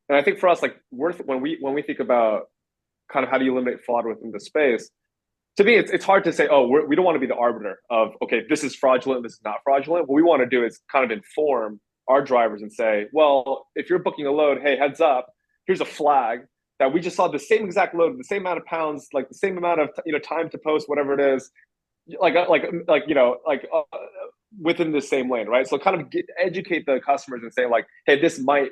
And I think for us, like when we think about kind of how do you eliminate fraud within the space, to me, it's hard to say, oh, we don't want to be the arbiter of, okay, this is fraudulent, this is not fraudulent. What we want to do is kind of inform our drivers and say, well, if you're booking a load, hey, heads up, here's a flag that we just saw the same exact load, the same amount of pounds, like the same amount of time to post, whatever it is, within the same lane, right? So kind of educate the customers and say like, hey, this might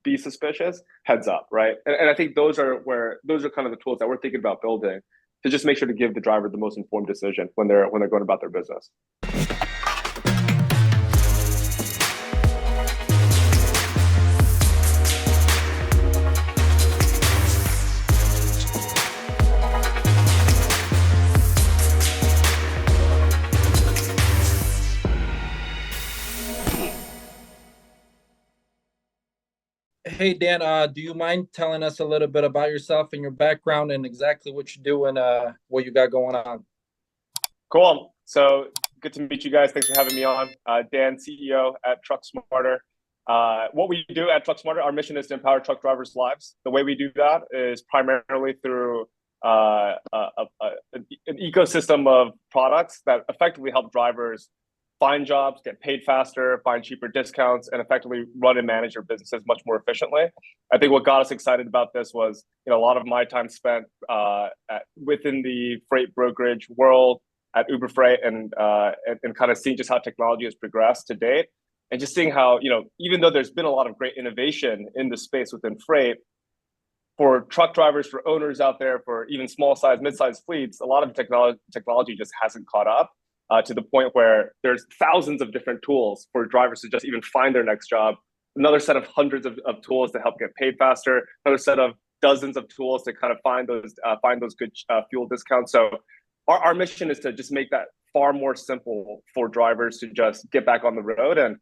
be suspicious, heads up, right? And I think those are kind of the tools that we're thinking about building to just make sure to give the driver the most informed decision when they're going about their business. Hey, Dan, do you mind telling us a little bit about yourself and your background and exactly what you do and what you got going on? Cool. So good to meet you guys. Thanks for having me on. Dan, CEO at TruckSmarter. What we do at TruckSmarter, our mission is to empower truck drivers' lives. The way we do that is primarily through an ecosystem of products that effectively help drivers find jobs, get paid faster, find cheaper discounts, and effectively run and manage their businesses much more efficiently. I think what got us excited about this was, a lot of my time spent within the freight brokerage world at Uber Freight and kind of seeing just how technology has progressed to date, and just seeing how, even though there's been a lot of great innovation in the space within freight, for truck drivers, for owners out there, for even small size, mid-sized fleets, a lot of technology just hasn't caught up. To the point where there's thousands of different tools for drivers to just even find their next job, another set of hundreds of tools to help get paid faster, another set of dozens of tools to kind of find those good fuel discounts. So our mission is to just make that far more simple for drivers to just get back on the road and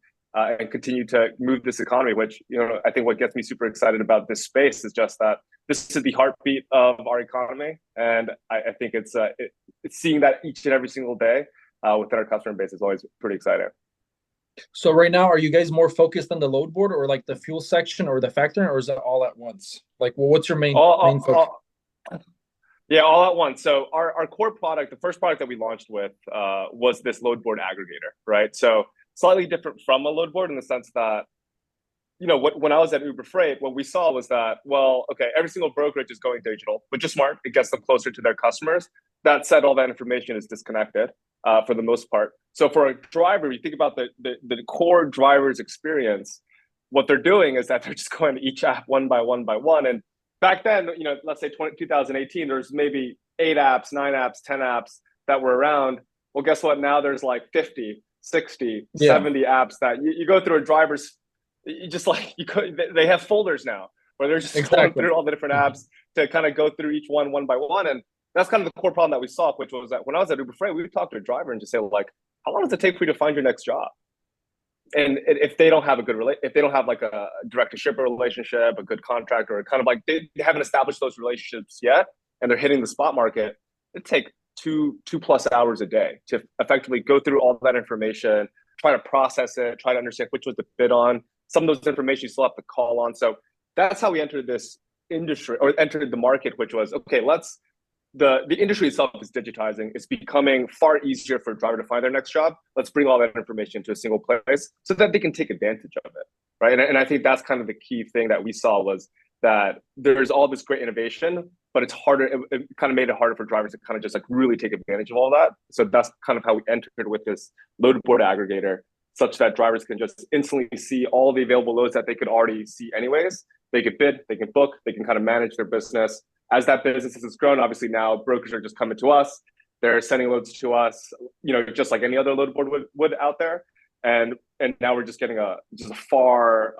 continue to move this economy, which, I think what gets me super excited about this space is just that this is the heartbeat of our economy. And I think it's seeing that each and every single day within our customer base is always pretty exciting. So right now, are you guys more focused on the load board or like the fuel section or the factoring, or is it all at once? Like, well, what's your main focus? Yeah, all at once. So our core product, the first product that we launched with was this load board aggregator, right? So slightly different from a load board in the sense that, when I was at Uber Freight, what we saw was that, well, okay, every single brokerage is going digital, which is smart. It gets them closer to their customers. That said, all that information is disconnected for the most part. So for a driver, you think about the core driver's experience, what they're doing is that they're just going to each app one by one by one. And back then, let's say 2018, there's maybe 8 apps, 9 apps, 10 apps that were around. Well, guess what? Now there's like 50, 60, 70 apps that you go through a driver's, they have folders now where they're just going through all the different apps to kind of go through each one by one. And that's kind of the core problem that we solved, which was that when I was at Uber Freight, we would talk to a driver and just say, like, how long does it take for you to find your next job? And if they don't have if they don't have like a direct to shipper relationship, a good contract, or kind of like they haven't established those relationships yet, and they're hitting the spot market, it'd take two plus hours a day to effectively go through all that information, try to process it, try to understand which was the bid on. Some of those information you still have to call on. So that's how we entered this industry, or entered the market, which was, okay, the industry itself is digitizing. It's becoming far easier for a driver to find their next job. Let's bring all that information to a single place so that they can take advantage of it, right? And I think that's kind of the key thing that we saw was that there's all this great innovation, but it's harder. It kind of made it harder for drivers to kind of just like really take advantage of all that. So that's kind of how we entered with this load board aggregator, such that drivers can just instantly see all the available loads that they could already see anyways. They can bid, they can book, they can kind of manage their business. As that business has grown, obviously now brokers are just coming to us. They're sending loads to us, just like any other load board would out there. And now we're just getting a far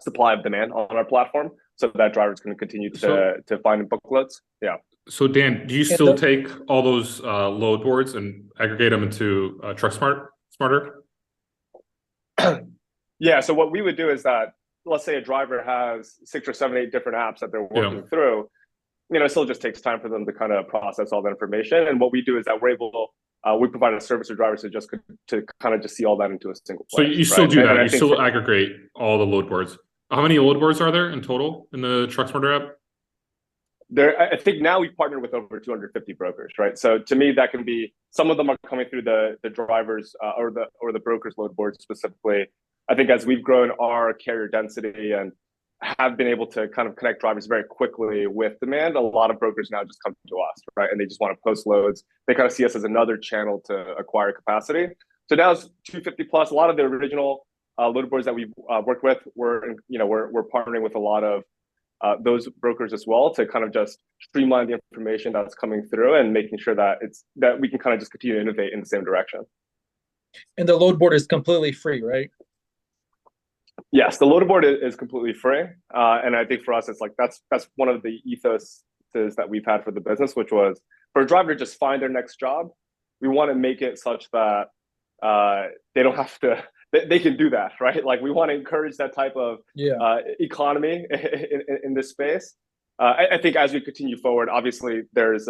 supply of demand on our platform, so that drivers can continue to find and book loads. Yeah. So Dan, do you still take all those load boards and aggregate them into TruckSmarter? Yeah. So what we would do is that, let's say a driver has 6 or 7, 8 different apps that they're working through. It still just takes time for them to kind of process all that information. And what we do is that we provide a service to drivers to kind of just see all that into a single place. So you still do that. You still aggregate all the load boards. How many load boards are there in total in the TruckSmarter app? I think now we've partnered with over 250 brokers, right? So to me, that can be, some of them are coming through the drivers or the brokers load board specifically. I think as we've grown our carrier density and have been able to kind of connect drivers very quickly with demand, a lot of brokers now just come to us, right? And they just want to post loads. They kind of see us as another channel to acquire capacity. So now it's 250 plus. A lot of the original load boards that we've worked with, we're partnering with a lot of those brokers as well to kind of just streamline the information that's coming through and making sure that we can kind of just continue to innovate in the same direction. And the load board is completely free, right? Yes, the load board is completely free, and I think for us, it's like that's one of the ethos that we've had for the business, which was for a driver to just find their next job. We want to make it such that they don't have to. They can do that, right? Like we want to encourage that type of economy in this space. I think as we continue forward, obviously there's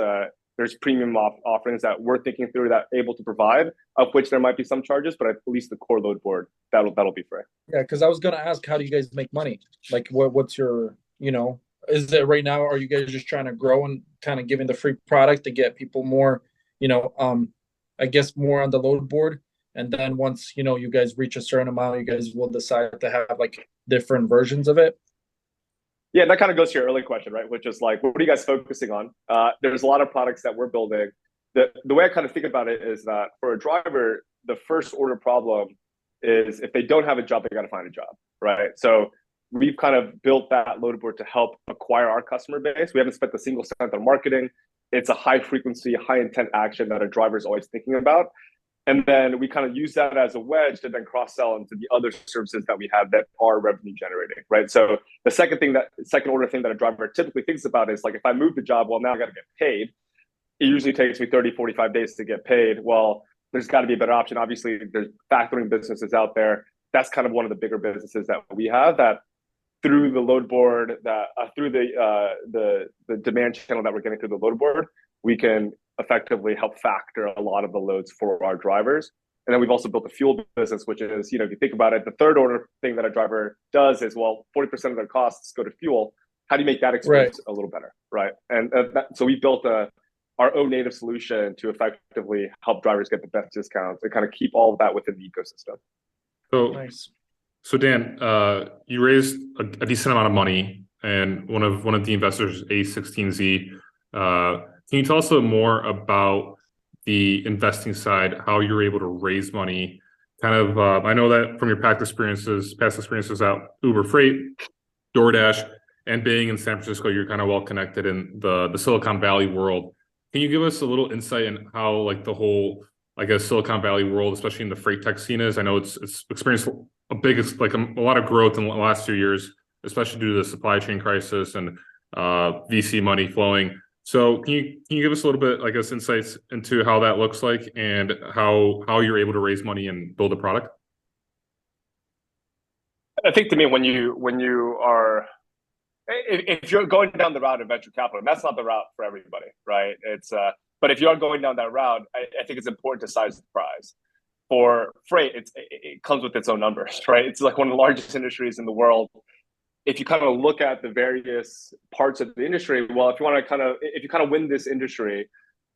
premium offerings that we're thinking through that able to provide, of which there might be some charges, but at least the core load board that'll be free. Yeah, because I was gonna ask, how do you guys make money? Like, what's your, is it right now? Are you guys just trying to grow and kind of giving the free product to get people more, I guess more on the load board? And then once, you guys reach a certain amount, you guys will decide to have like different versions of it. Yeah, that kind of goes to your early question, right? Which is like, what are you guys focusing on? There's a lot of products that we're building. The way I kind of think about it is that for a driver, the first order problem is if they don't have a job, they got to find a job, right? So we've kind of built that load board to help acquire our customer base. We haven't spent a single cent on marketing. It's a high frequency, high intent action that a driver is always thinking about. And then we kind of use that as a wedge to then cross-sell into the other services that we have that are revenue generating, right? So the second order thing that a driver typically thinks about is like, if I move the job, well, now I got to get paid. It usually takes me 30, 45 days to get paid. Well, there's got to be a better option. Obviously, there's factoring businesses out there. That's kind of one of the bigger businesses that we have that through the load board, through the demand channel that we're getting through the load board, we can effectively help factor a lot of the loads for our drivers. And then we've also built a fuel business, which is, if you think about it, the third order thing that a driver does is, well, 40% of their costs go to fuel. How do you make that experience a little better, right? And so we built our own native solution to effectively help drivers get the best discounts and kind of keep all of that within the ecosystem. So nice. So Dan, you raised a decent amount of money, and one of the investors, A16Z. Can you tell us a little more about the investing side, how you're able to raise money? Kind of, I know that from your past experiences at Uber Freight, DoorDash, and being in San Francisco, you're kind of well connected in the Silicon Valley world. Can you give us a little insight in how like the whole, I guess, Silicon Valley world, especially in the freight tech scene is? I know it's experienced a lot of growth in the last few years, especially due to the supply chain crisis and VC money flowing. So can you give us a little bit, I guess, insights into how that looks like and how you're able to raise money and build a product? I think to me, when you are, if you're going down the route of venture capital, and that's not the route for everybody, right? But if you are going down that route, I think it's important to size the prize. For freight, it comes with its own numbers, right? It's like one of the largest industries in the world. If you kind of look at the various parts of the industry, well, if you kind of win this industry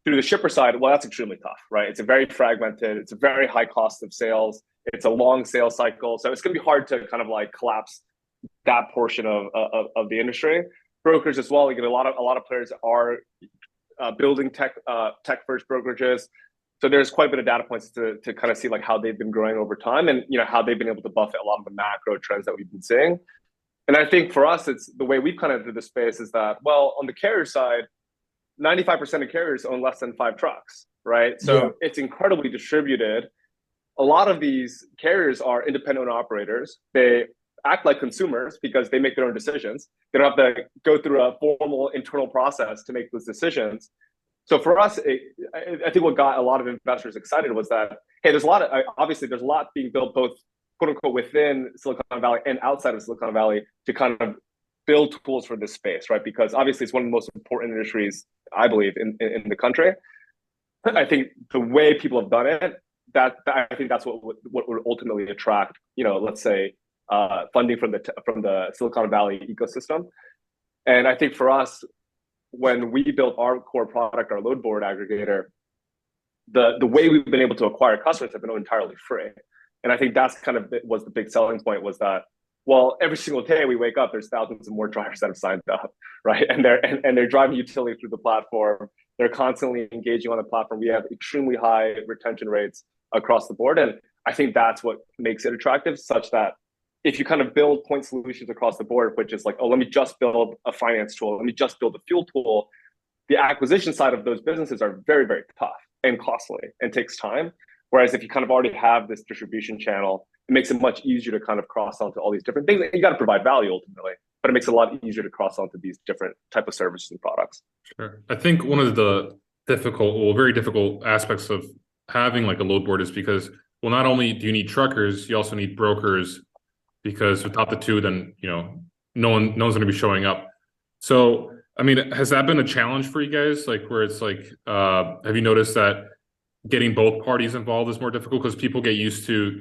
through the shipper side, well, that's extremely tough, right? It's a very fragmented, it's a very high cost of sales, it's a long sales cycle, so it's going to be hard to kind of like collapse that portion of the industry. Brokers as well, a lot of players are building tech first brokerages. So there's quite a bit of data points to kind of see like how they've been growing over time and how they've been able to buffet a lot of the macro trends that we've been seeing. And I think for us, it's the way we've kind of entered the space is that, well, on the carrier side, 95% of carriers own less than 5 trucks, right? So it's incredibly distributed. A lot of these carriers are independent operators. They act like consumers because they make their own decisions. They don't have to go through a formal internal process to make those decisions. So for us, I think what got a lot of investors excited was that, hey, there's a lot being built both quote unquote within Silicon Valley and outside of Silicon Valley to kind of build tools for this space, right? Because obviously it's one of the most important industries, I believe, in the country. I think the way people have done it, I think that's what would ultimately attract, let's say, funding from the Silicon Valley ecosystem. And I think for us, when we built our core product, our load board aggregator, the way we've been able to acquire customers have been entirely free. And I think that's kind of was the big selling point, was that, well, every single day we wake up, there's thousands of more drivers that have signed up, right? And they're driving utility through the platform. They're constantly engaging on the platform. We have extremely high retention rates across the board. And I think that's what makes it attractive, such that if you kind of build point solutions across the board, which is like, oh, let me just build a finance tool, let me just build a fuel tool, the acquisition side of those businesses are very, very tough and costly and takes time. Whereas if you kind of already have this distribution channel, it makes it much easier to kind of cross onto all these different things. You got to provide value ultimately, but it makes it a lot easier to cross onto these different type of services and products. Sure. I think one of the very difficult aspects of having like a load board is because, well, not only do you need truckers, you also need brokers, because without the two, then, no one's going to be showing up. So, I mean, has that been a challenge for you guys? Like, where it's like, have you noticed that getting both parties involved is more difficult because people get used to,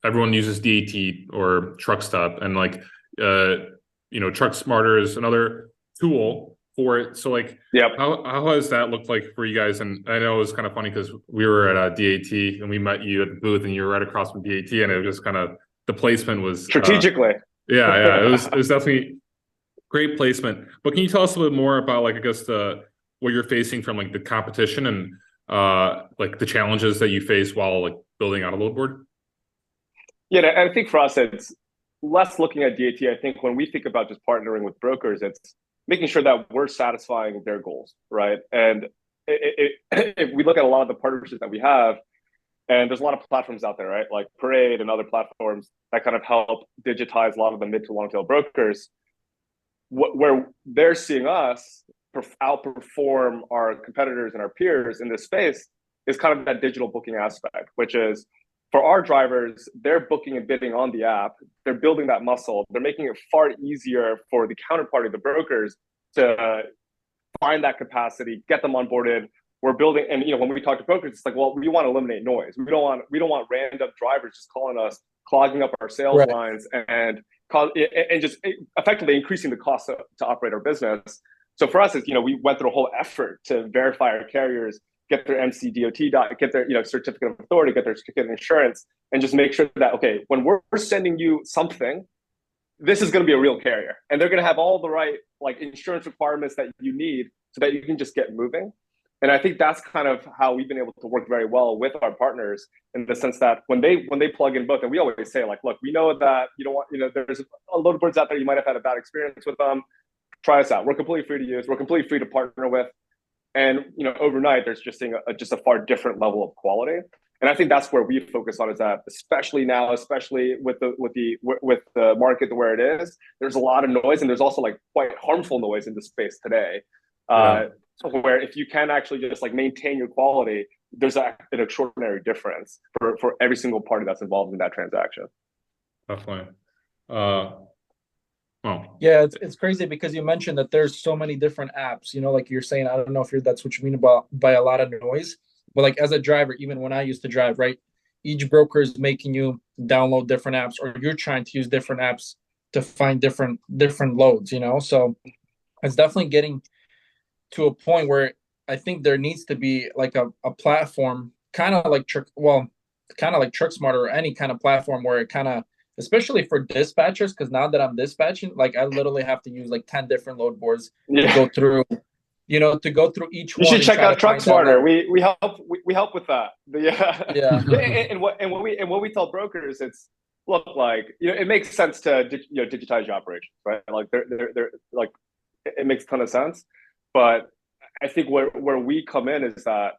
everyone uses DAT or TruckStop, and like, TruckSmarter is another tool for it. So like, yep. How has that looked like for you guys? And I know it was kind of funny because we were at DAT and we met you at the booth, and you were right across from DAT, and it was just kind of, the placement was strategically. Yeah, it was definitely great placement. But can you tell us a little bit more about, like, I guess what you're facing from like the competition and like the challenges that you face while like building out a load board? Yeah, and I think for us, it's less looking at DAT. I think when we think about just partnering with brokers, it's making sure that we're satisfying their goals, right? And if we look at a lot of the partnerships that we have, and there's a lot of platforms out there, right? Like Parade and other platforms that kind of help digitize a lot of the mid to long tail brokers, where they're seeing us outperform our competitors and our peers in this space is kind of that digital booking aspect, which is for our drivers, they're booking and bidding on the app. They're building that muscle. They're making it far easier for the counterparty, the brokers, to find that capacity, get them onboarded. We're building, and when we talk to brokers, it's like, well, we want to eliminate noise. We don't want random drivers just calling us, clogging up our sales lines, and just effectively increasing the cost to operate our business. So for us, we went through a whole effort to verify our carriers, get their MCDOT, get their certificate of authority, get their certificate of insurance, and just make sure that, okay, when we're sending you something, this is going to be a real carrier, and they're going to have all the right like insurance requirements that you need so that you can just get moving. And I think that's kind of how we've been able to work very well with our partners, in the sense that when they plug in both, and we always say, like, look, we know that you don't want, there's a load of birds out there, you might have had a bad experience with them. Try us out. We're completely free to use. We're completely free to partner with. And overnight, there's just a far different level of quality. And I think that's where we focus on, is that especially now, especially with the market where it is, there's a lot of noise, and there's also like quite harmful noise in the space today. Where if you can actually just like maintain your quality, there's an extraordinary difference for every single party that's involved in that transaction. Definitely. Yeah, it's crazy because you mentioned that there's so many different apps, like you're saying, I don't know if that's what you mean about by a lot of noise, but like as a driver, even when I used to drive, right, each broker is making you download different apps, or you're trying to use different apps to find different loads, so it's definitely getting to a point where I think there needs to be like a platform, kind of like TruckSmarter, or any kind of platform where it kind of, especially for dispatchers, because now that I'm dispatching, like I literally have to use like 10 different load boards to go through, to go through each one. You should check out TruckSmarter. We help with that. Yeah. And what we tell brokers, it's, look, like, it makes sense to digitize your operations, right? Like they're like, it makes a ton of sense. But I think where we come in is that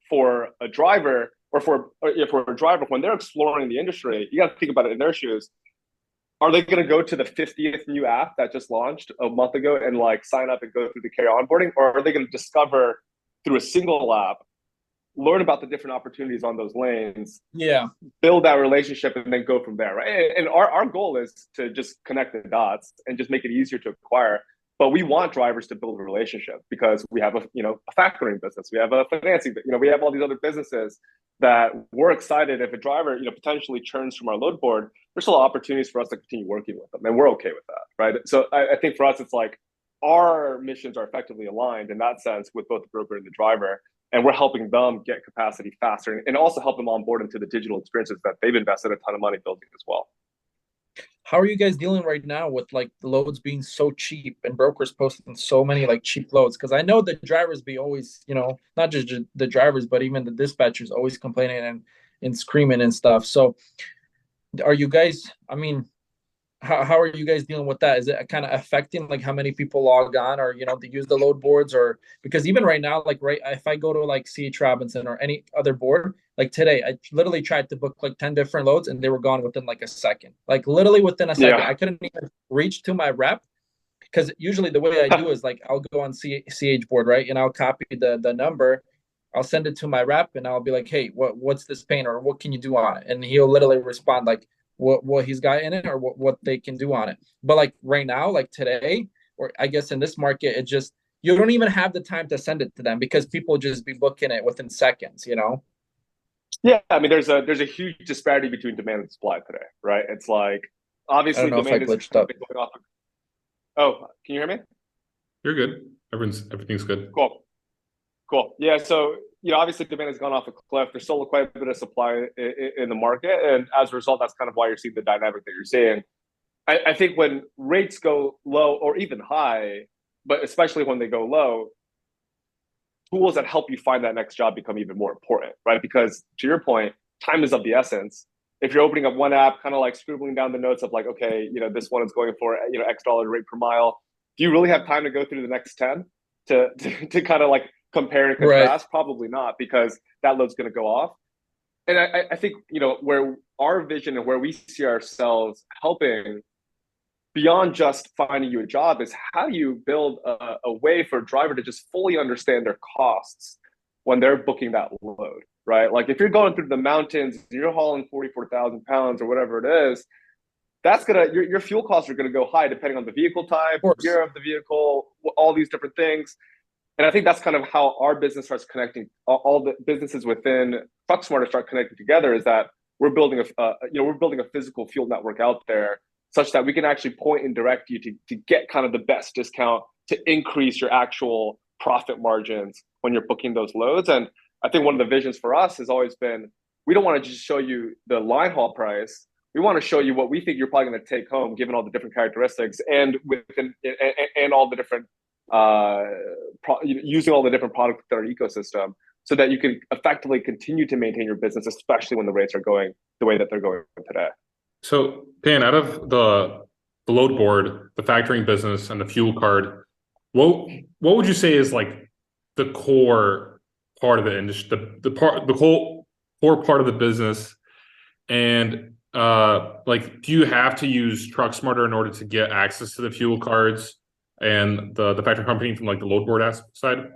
for a driver, for a driver, when they're exploring the industry, you got to think about it in their shoes. Are they going to go to the 50th new app that just launched a month ago and like sign up and go through the carrier onboarding? Or are they going to discover through a single app, learn about the different opportunities on those lanes, build that relationship, and then go from there, right? And our goal is to just connect the dots and just make it easier to acquire. But we want drivers to build a relationship because we have a factoring business, we have a financing, we have all these other businesses that we're excited if a driver potentially churns from our load board. There's still opportunities for us to continue working with them, and we're okay with that, right? So I think for us, it's like our missions are effectively aligned in that sense with both the broker and the driver, and we're helping them get capacity faster and also help them on board into the digital experiences that they've invested a ton of money building as well. How are you guys dealing right now with like the loads being so cheap and brokers posting so many like cheap loads? Because I know the drivers be always, not just the drivers, but even the dispatchers always complaining and screaming and stuff. So are you guys, I mean, how are you guys dealing with that? Is it kind of affecting like how many people log on or, to use the load boards? Or because even right now, like if I go to like CH Robinson or any other board, like today, I literally tried to book like 10 different loads and they were gone within like a second, like literally within a second. I couldn't even reach to my rep because usually the way I do is like, I'll go on CH board, right? And I'll copy the number. I'll send it to my rep and I'll be like, hey, what's this pain or what can you do on it? And he'll literally respond like, what he's got in it or what they can do on it. But like right now, like today, or I guess in this market, it just, you don't even have the time to send it to them because people just be booking it within seconds, Yeah, I mean, there's a huge disparity between demand and supply today, right? It's like, obviously demand is going off. Oh, can you hear me? You're good. Everything's good. Cool. Yeah, so obviously demand has gone off a cliff. There's still quite a bit of supply in the market, and as a result, that's kind of why you're seeing the dynamic that you're seeing. I think when rates go low or even high, but especially when they go low, tools that help you find that next job become even more important, right? Because to your point, time is of the essence. If you're opening up one app, kind of like scribbling down the notes of like, okay, this one is going for X dollar rate per mile. Do you really have time to go through the next 10 to kind of like compare and contrast? Right. Probably not, because that load's going to go off. And I think, where our vision and where we see ourselves helping beyond just finding you a job is how do you build a way for a driver to just fully understand their costs when they're booking that load, right? Like if you're going through the mountains, you're hauling 44,000 pounds or whatever it is, that's your fuel costs are gonna go high depending on the vehicle type, year of the vehicle, all these different things. And I think that's kind of how our business starts connecting. All the businesses within TruckSmarter start connecting together. Is that we're building a physical fuel network out there, such that we can actually point and direct you to get kind of the best discount to increase your actual profit margins when you're booking those loads. And I think one of the visions for us has always been, we don't want to just show you the line haul price. We want to show you what we think you're probably going to take home, given all the different characteristics and all the different using all the different products within our ecosystem, so that you can effectively continue to maintain your business, especially when the rates are going the way that they're going today. So, Dan, out of the load board, the factoring business, and the fuel card, what would you say is like the core part of the industry, the core part of the business? And like, do you have to use TruckSmarter in order to get access to the fuel cards and the factoring company from like the load board side?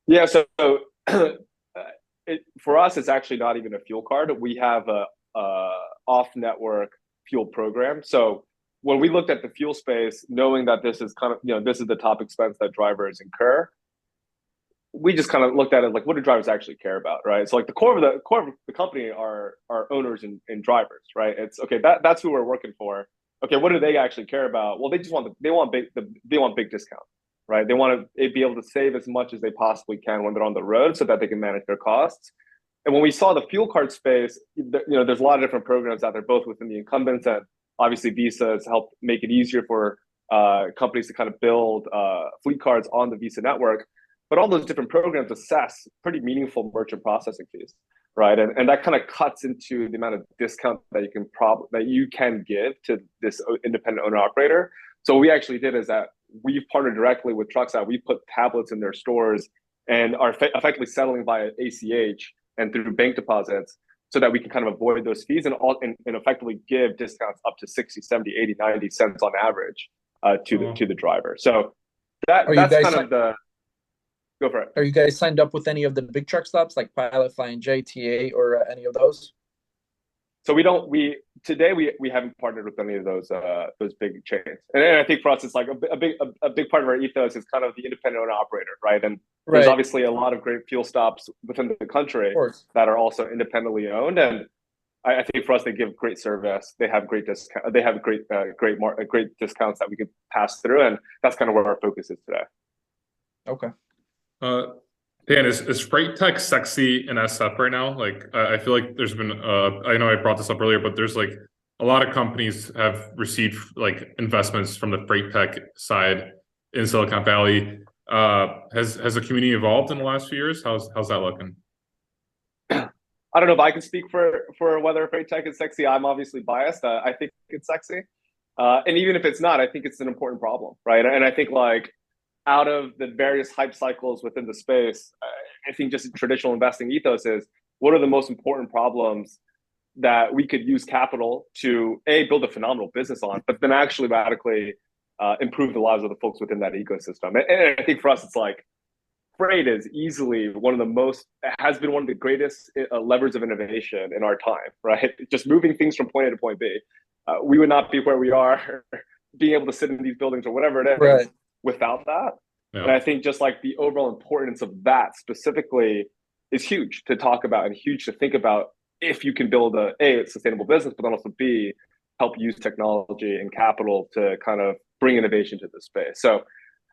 Yeah, so for us, it's actually not even a fuel card. We have a off-network fuel program. So when we looked at the fuel space, knowing that this is kind of, this is the top expense that drivers incur, we just kind of looked at it like, what do drivers actually care about, right? So like the core of the company are owners and drivers, right? It's okay, that's who we're working for. Okay, what do they actually care about? Well, they want big discount, right? They want to be able to save as much as they possibly can when they're on the road, so that they can manage their costs. And when we saw the fuel card space, there's a lot of different programs out there, both within the incumbents, and obviously Visa has helped make it easier for companies to kind of build fleet cards on the Visa network. But all those different programs assess pretty meaningful merchant processing fees, right? And that kind of cuts into the amount of discount that you can give to this independent owner operator. So what we actually did is that we've partnered directly with TruckSmarter. We put tablets in their stores and are effectively settling via ACH and through bank deposits, so that we can kind of avoid those fees and effectively give discounts up to 60, 70, 80, 90 cents on average to the driver. So that's kind of the... Go for it. Are you guys signed up with any of the big truck stops like Pilot, Flying J, TA, or any of those? So we haven't partnered with any of those big chains, and I think for us it's like a big part of our ethos is kind of the independent owner operator, right? And there's obviously a lot of great fuel stops within the country that are also independently owned, and I think for us they give great service, they have great discount, they have great discounts that we can pass through, and that's kind of where our focus is today. Okay. Dan, is freight tech sexy in SF right now? Like, I feel like there's been, I know I brought this up earlier, but there's like a lot of companies have received like investments from the freight tech side in Silicon Valley. Has the community evolved in the last few years? How's that looking? I don't know if I can speak for whether freight tech is sexy. I'm obviously biased. I think it's sexy, and even if it's not, I think it's an important problem, right? And I think like, out of the various hype cycles within the space, I think just traditional investing ethos is, what are the most important problems that we could use capital to build a phenomenal business on, but then actually radically improve the lives of the folks within that ecosystem. And I think for us, it's like, freight is easily has been one of the greatest levers of innovation in our time, right? Just moving things from point A to point B. We would not be where we are, being able to sit in these buildings or whatever it is, without that. Yeah. And I think just like the overall importance of that specifically is huge to talk about and huge to think about if you can build a sustainable business, but then also B, help use technology and capital to kind of bring innovation to the space. So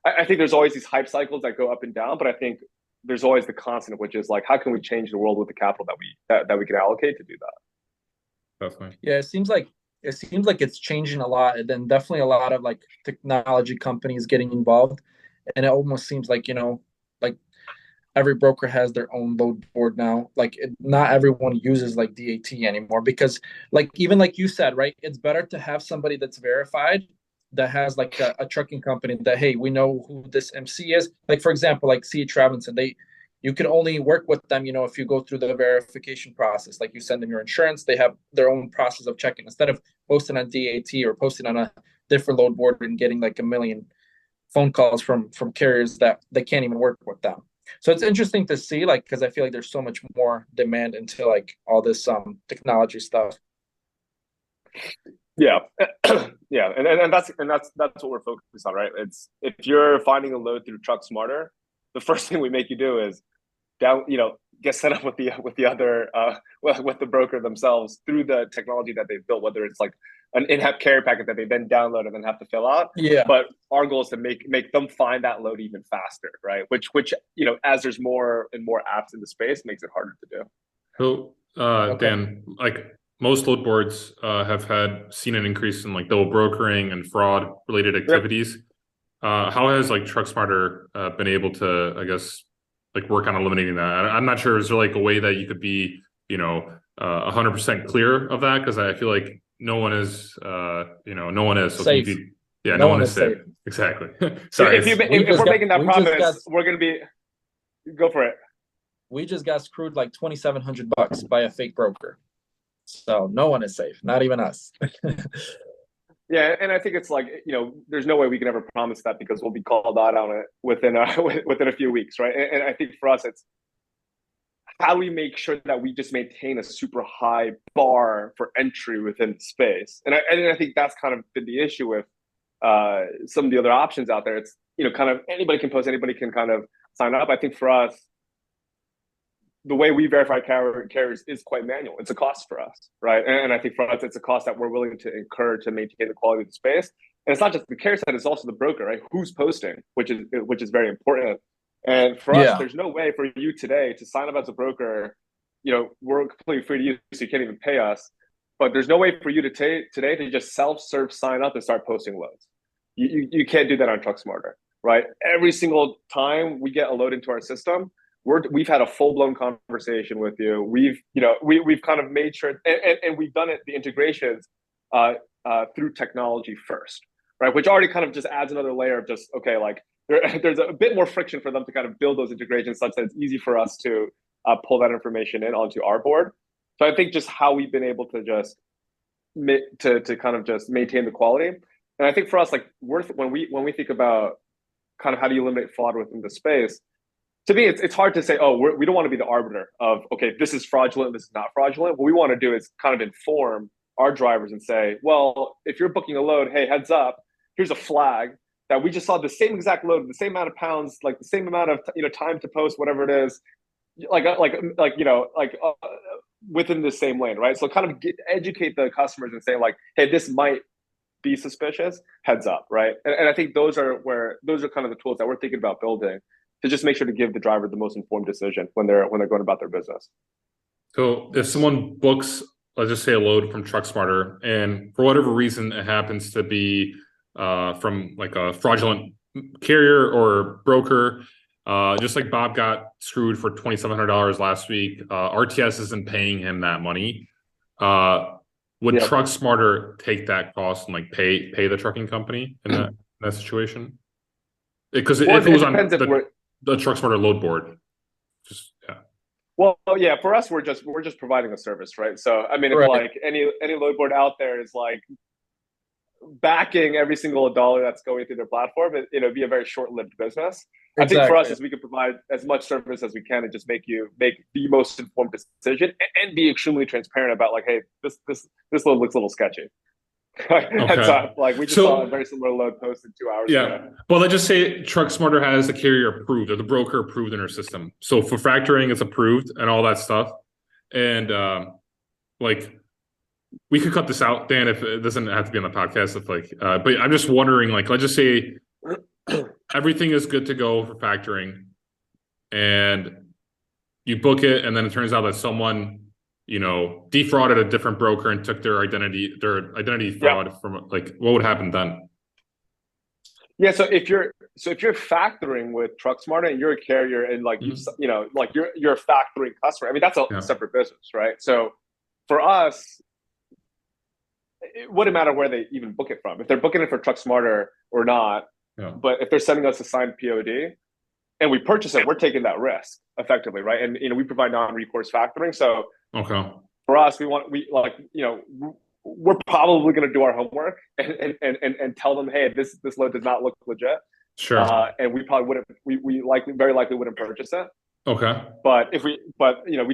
I think there's always these hype cycles that go up and down, but I think there's always the constant, which is like, how can we change the world with the capital that we can allocate to do that? Definitely. Yeah, it seems like it's changing a lot, and then definitely a lot of like technology companies getting involved, and it almost seems like, like every broker has their own load board now. Like not everyone uses like DAT anymore, because like, even like you said, right, it's better to have somebody that's verified, that has like a trucking company that, hey, we know who this MC is. Like, for example, like C. Travinson, you can only work with them, if you go through the verification process. Like, you send them your insurance, they have their own process of checking, instead of posting on DAT or posting on a different load board and getting like a million phone calls from carriers that they can't even work with them. So it's interesting to see, like, because I feel like there's so much more demand into like all this technology stuff. Yeah, yeah, and that's what we're focused on, right? It's, if you're finding a load through TruckSmarter, the first thing we make you do is get set up with the other with the broker themselves through the technology that they've built, whether it's like an in-app carrier packet that they then download and then have to fill out. Yeah. But our goal is to make them find that load even faster, right? Which as there's more and more apps in the space, makes it harder to do. So Dan, like, most load boards have seen an increase in like double brokering and fraud related activities. Yep. How has like TruckSmarter been able to, I guess, like work on eliminating that? I'm not sure. Is there like a way that you could be, 100% clear of that? Because I feel like no one is. No one is. So safe. No one is safe. Exactly. Sorry. If we're making that promise, we're going to be. Go for it. We just got screwed like $2,700 by a fake broker. So no one is safe, not even us. Yeah, and I think it's like, there's no way we can ever promise that, because we'll be called out on it within a few weeks, right? And I think for us, it's how do we make sure that we just maintain a super high bar for entry within the space. And I think that's kind of been the issue with some of the other options out there. It's, kind of anybody can post, anybody can kind of sign up. I think for us, the way we verify carriers is quite manual. It's a cost for us, right? And I think for us, it's a cost that we're willing to incur to maintain the quality of the space. And it's not just the carrier side; it's also the broker, right? Who's posting, which is very important. And for us, there's no way for you today to sign up as a broker. We're completely free to use, so you can't even pay us. But there's no way for you to today to just self-serve sign up and start posting loads. You can't do that on TruckSmarter, right? Every single time we get a load into our system, we've had a full-blown conversation with you. We've kind of made sure, and we've done the integrations through technology first, right? Which already kind of just adds another layer of just, okay, like there's a bit more friction for them to kind of build those integrations such that it's easy for us to pull that information in onto our board. So I think just how we've been able to just to kind of just maintain the quality. And I think for us, like when we think about kind of how do you eliminate fraud within the space, to me, it's hard to say, oh, we don't want to be the arbiter of, okay, this is fraudulent, this is not fraudulent. What we want to do is kind of inform our drivers and say, well, if you're booking a load, hey, heads up, here's a flag that we just saw the same exact load, the same amount of pounds, like the same amount of time to post, whatever it is, within the same lane, right? So kind of educate the customers and say like, hey, this might be suspicious, heads up, right? And I think those are kind of the tools that we're thinking about building to just make sure to give the driver the most informed decision when they're going about their business. So if someone books, let's just say, a load from TruckSmarter, and for whatever reason it happens to be from like a fraudulent carrier or broker, just like Bob got screwed for $2,700 last week, RTS isn't paying him that money. Would TruckSmarter take that cost and like pay the trucking company in that situation? Because if it was on the TruckSmarter load board, Well, yeah, for us, we're just providing a service, right? So I mean, if like any load board out there is like backing every single dollar that's going through their platform, it'll be a very short-lived business. Exactly. I think for us is we can provide as much service as we can and just make the most informed decision and be extremely transparent about like, hey, this load looks a little sketchy. Okay. Like we just saw a very similar load posted 2 hours ago. Well, let's just say TruckSmarter has the carrier approved or the broker approved in our system. So for factoring, it's approved and all that stuff. And like we could cut this out, Dan, if it doesn't have to be on the podcast. If like, but I'm just wondering, like, let's just say everything is good to go for factoring, and you book it, and then it turns out that someone, defrauded a different broker and took their identity fraud from, like, what would happen then? Yeah, so if you're factoring with TruckSmarter and you're a carrier and like you're a factoring customer, I mean that's a separate business, right? So for us, it wouldn't matter where they even book it from. If they're booking it for TruckSmarter or not, but if they're sending us a signed POD and we purchase it, we're taking that risk effectively, right? And we provide non-recourse factoring. So for us, we're probably going to do our homework and tell them, hey, this load does not look legit. Sure. And we probably wouldn't. We very likely wouldn't purchase it. Okay. But we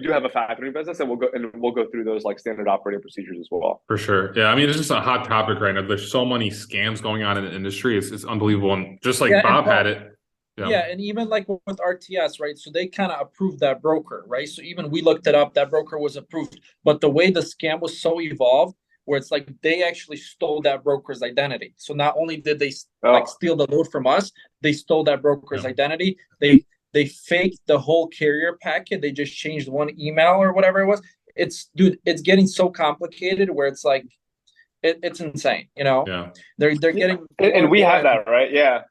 do have a factoring business, and we'll go through those like standard operating procedures as well. For sure. Yeah. I mean, it's just a hot topic right now. There's so many scams going on in the industry. It's unbelievable. And just like Bob had it. Yeah, and even like with RTS, right? So they kind of approved that broker, right? So even we looked it up, that broker was approved. But the way the scam was so evolved, where it's like they actually stole that broker's identity. So not only did they steal the load from us, they stole that broker's identity. They faked the whole carrier packet. They just changed one email or whatever it was. It's getting so complicated where it's like it's insane, Yeah. They're getting and we have that, right? Yeah.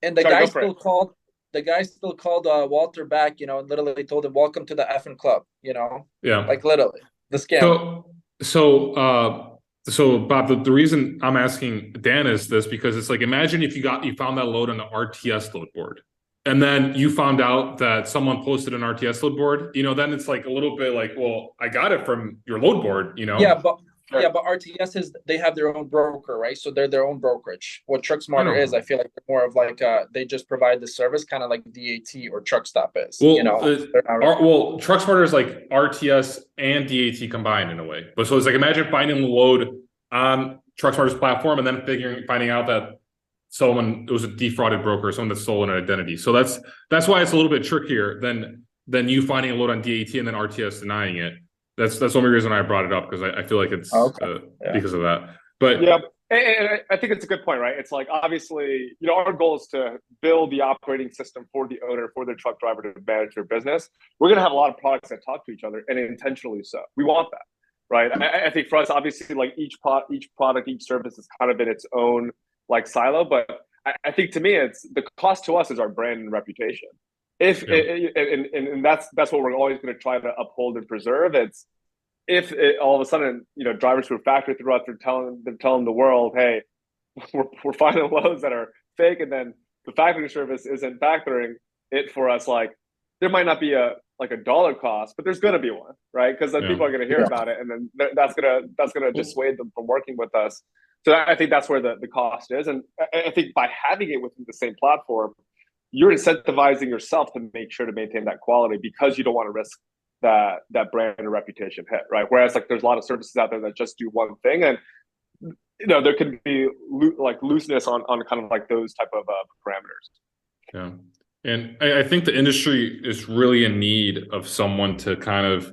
And the guy still called Walter back, and literally told him, welcome to the effing club, like literally the scam. So Bob, the reason I'm asking Dan is this, because it's like, imagine if you found that load on the RTS load board, and then you found out that someone posted an RTS load board, then it's like a little bit like, well, I got it from your load board, Yeah, but RTS they have their own broker, right? So they're their own brokerage. What TruckSmarter is, I feel like they're more of like they just provide the service, kind of like DAT or TruckStop is. Well, TruckSmarter is like RTS and DAT combined in a way. But so it's like, imagine finding the load on TruckSmarter's platform and then finding out that it was a defrauded broker, someone that stole an identity. So that's why it's a little bit trickier than you finding a load on DAT and then RTS denying it. That's the only reason I brought it up, because I feel like it's because of that. But yeah, and I think it's a good point, right? It's like, obviously, our goal is to build the operating system for the owner, for the truck driver to manage their business. We're going to have a lot of products that talk to each other, and intentionally so. We want that, right? I think for us, obviously, like each product, each service is kind of in its own like silo. But I think to me, it's the cost to us is our brand and reputation. And that's what we're always going to try to uphold and preserve. It's if all of a sudden drivers who are factory through us are telling the world, hey, we're finding loads that are fake, and then the factoring service isn't factoring it for us. Like, there might not be a dollar cost, but there's going to be one, right? Because then people are going to hear about it, and then that's gonna dissuade them from working with us. So I think that's where the cost is, and I think by having it within the same platform, you're incentivizing yourself to make sure to maintain that quality because you don't want to risk that brand or reputation hit, right? Whereas like there's a lot of services out there that just do one thing, and there can be like looseness on kind of like those type of parameters. Yeah. And I think the industry is really in need of someone to kind of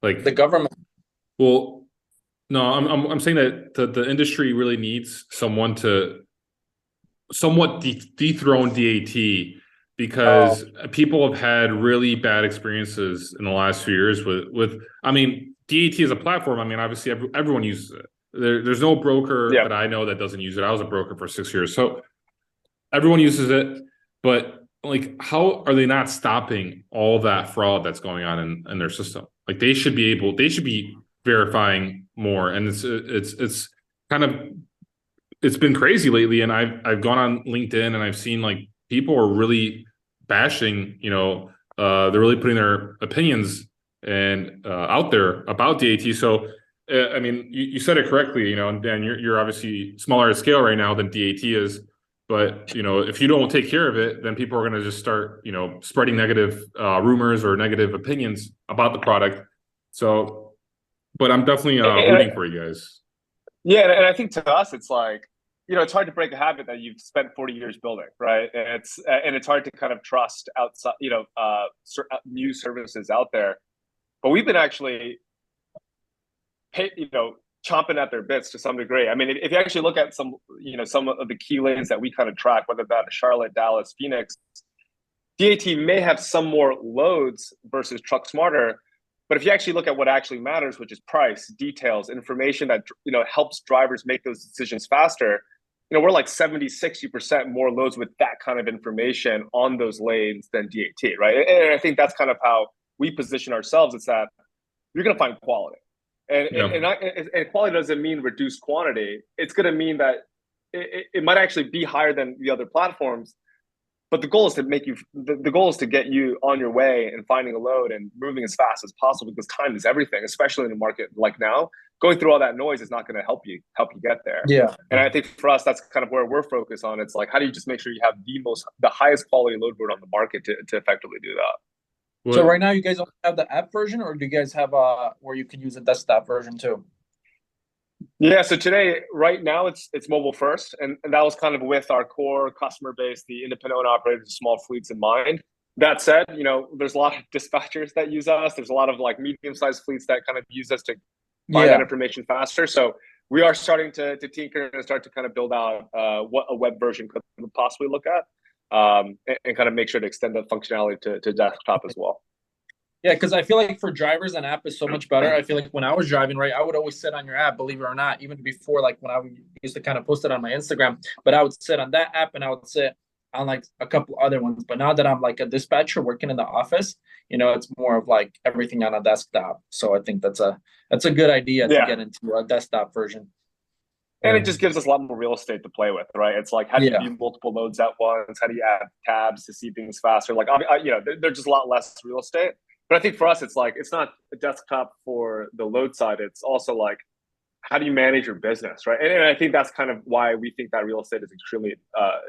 like The government. Well, no, I'm saying that the industry really needs someone to somewhat dethrone DAT, because people have had really bad experiences in the last few years with I mean, DAT as a platform. I mean, obviously everyone uses it. There's no broker that I know that doesn't use it. I was a broker for 6 years, so everyone uses it. But like, how are they not stopping all that fraud that's going on in their system? Like, they should be verifying more, and it's kind of, it's been crazy lately. And I've gone on LinkedIn and I've seen like people are really bashing, they're really putting their opinions and out there about DAT. So I mean, you said it correctly, and Dan, you're obviously smaller at scale right now than DAT is. But if you don't take care of it, then people are going to just start spreading negative rumors or negative opinions about the product. So, but I'm definitely rooting for you guys. Yeah, and I think to us, it's like, it's hard to break a habit that you've spent 40 years building, right? And it's hard to kind of trust outside, new services out there. But we've been actually, chomping at their bits to some degree. I mean, if you actually look at some of the key lanes that we kind of track, whether that's Charlotte, Dallas, Phoenix, DAT may have some more loads versus TruckSmarter. But if you actually look at what actually matters, which is price, details, information that helps drivers make those decisions faster, we're like 70-60% more loads with that kind of information on those lanes than DAT, right? And I think that's kind of how we position ourselves. It's that you're going to find quality. And quality doesn't mean reduced quantity. It's going to mean that it might actually be higher than the other platforms. But the goal is to get you on your way and finding a load and moving as fast as possible, because time is everything, especially in a market like now. Going through all that noise is not going to help you get there. Yeah. And I think for us, that's kind of where we're focused on. It's like, how do you just make sure you have the highest quality load board on the market to effectively do that? So right now you guys only have the app version, or do you guys have where you can use a desktop version too? Yeah, so today, right now, it's mobile first, and that was kind of with our core customer base, the independent owner operators, small fleets in mind. That said, there's a lot of dispatchers that use us. There's a lot of like medium-sized fleets that kind of use us to find that information faster. So we are starting to tinker and start to kind of build out what a web version could possibly look at, and kind of make sure to extend that functionality to desktop as well. Yeah, because I feel like for drivers, an app is so much better. I feel like when I was driving, right, I would always sit on your app, believe it or not, even before, like when I used to kind of post it on my Instagram. But I would sit on that app and I would sit on like a couple other ones. But now that I'm like a dispatcher working in the office, it's more of like everything on a desktop. So I think that's a good idea to get into a desktop version. And it just gives us a lot more real estate to play with, right? It's like, how do you do multiple loads at once? How do you add tabs to see things faster? Like, there's just a lot less real estate. But I think for us, it's like, it's not a desktop for the load side. It's also like, how do you manage your business, right? And I think that's kind of why we think that real estate is extremely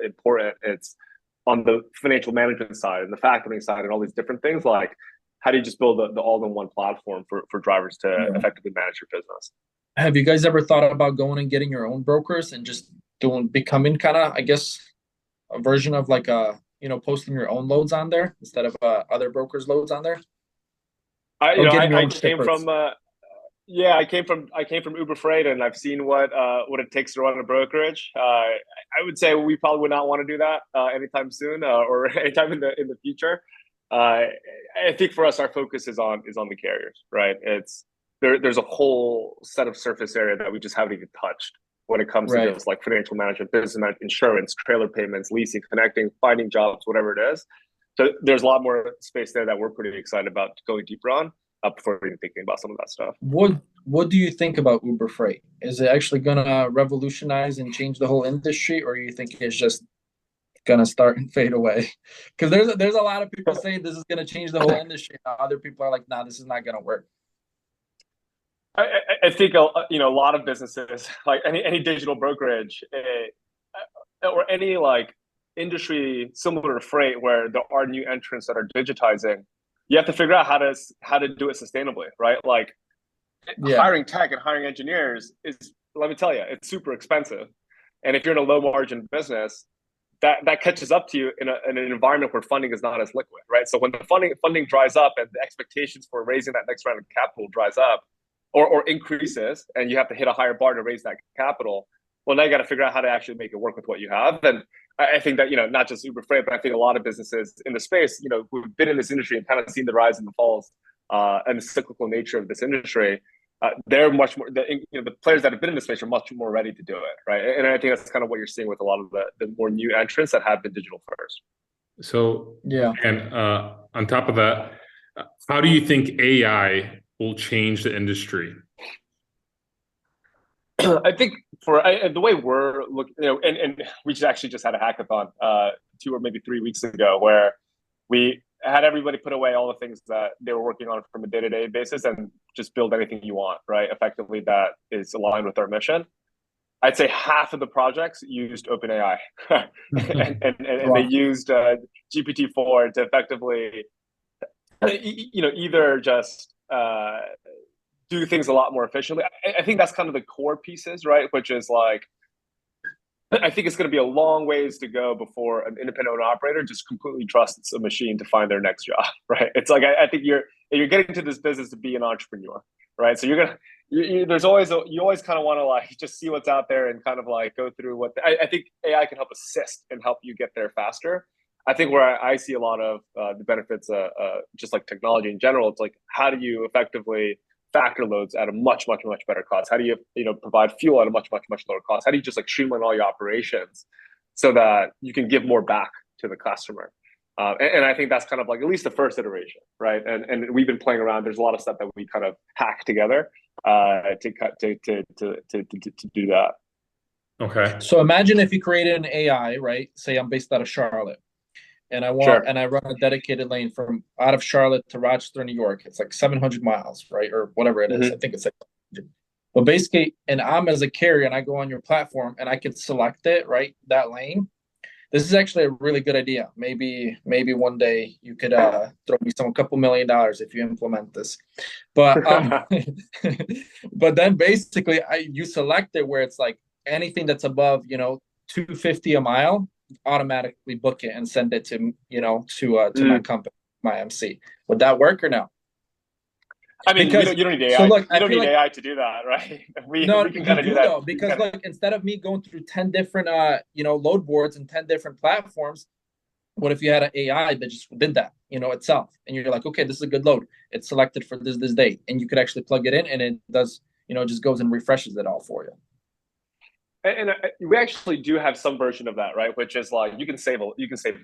important. It's on the financial management side and the factoring side and all these different things. Like, how do you just build the all-in-one platform for drivers to effectively manage your business? Have you guys ever thought about going and getting your own brokers and just becoming kind of, I guess, a version of like posting your own loads on there instead of other brokers' loads on there? I came from Uber Freight, and I've seen what it takes to run a brokerage. I would say we probably would not want to do that anytime soon or anytime in the future. I think for us, our focus is on the carriers, right? There's a whole set of surface area that we just haven't even touched when it comes to just like financial management, business management, insurance, trailer payments, leasing, connecting, finding jobs, whatever it is. So there's a lot more space there that we're pretty excited about going deeper on before even thinking about some of that stuff. What do you think about Uber Freight? Is it actually going to revolutionize and change the whole industry, or you think it's just going to start and fade away? Because there's a lot of people saying this is going to change the whole industry. Other people are like, nah, this is not going to work. I think a lot of businesses, like any digital brokerage or any like industry similar to freight, where there are new entrants that are digitizing, you have to figure out how to do it sustainably, right? Like hiring tech and hiring engineers is, let me tell you, it's super expensive. And if you're in a low margin business, that catches up to you in an environment where funding is not as liquid, right? So when the funding dries up and the expectations for raising that next round of capital dries up or increases, and you have to hit a higher bar to raise that capital, well, now you got to figure out how to actually make it work with what you have. And I think that, not just Uber Freight, but I think a lot of businesses in the space, who've been in this industry and kind of seen the rise and the falls and the cyclical nature of this industry, they're much more, the players that have been in the space are much more ready to do it, right? And I think that's kind of what you're seeing with a lot of the more new entrants that have been digital first. So, and on top of that, how do you think AI will change the industry? I think the way we're looking, and we actually just had a hackathon 2 or maybe 3 weeks ago where we had everybody put away all the things that they were working on from a day-to-day basis and just build anything you want, right? Effectively, that is aligned with our mission. I'd say half of the projects used OpenAI and they used GPT-4 to effectively, either just do things a lot more efficiently. I think that's kind of the core pieces, right? Which is like, I think it's going to be a long ways to go before an independent owner operator just completely trusts a machine to find their next job, right? It's like, I think you're getting into this business to be an entrepreneur, right? So you always kind of want to like just see what's out there and kind of like go through I think AI can help assist and help you get there faster. I think where I see a lot of the benefits, just like technology in general, it's like, how do you effectively factor loads at a much better cost? How do you provide fuel at a much lower cost? How do you just like streamline all your operations so that you can give more back to the customer? And I think that's kind of like at least the first iteration, right? And we've been playing around. There's a lot of stuff that we kind of hack together to do that. Okay. So imagine if you created an AI, right? Say I'm based out of Charlotte. And I run a dedicated lane from out of Charlotte to Rochester, New York. It's like 700 miles, right? Or whatever it is. I think it's like, but basically, and I'm as a carrier and I go on your platform and I could select it, right? That lane. This is actually a really good idea. Maybe one day you could throw me a couple $1 million if you implement this. But but then basically you select it where it's like anything that's above, $250 a mile, automatically book it and send it to my company, my MC. Would that work or no? I mean, you don't need AI. So look, you don't need AI to do that, right? We can kind of do that though, because look, instead of me going through 10 different load boards and 10 different platforms, what if you had an AI that just did that itself, and you're like, okay, this is a good load, it's selected for this date, and you could actually plug it in and it does just goes and refreshes it all for you. And we actually do have some version of that, right? Which is like you can save a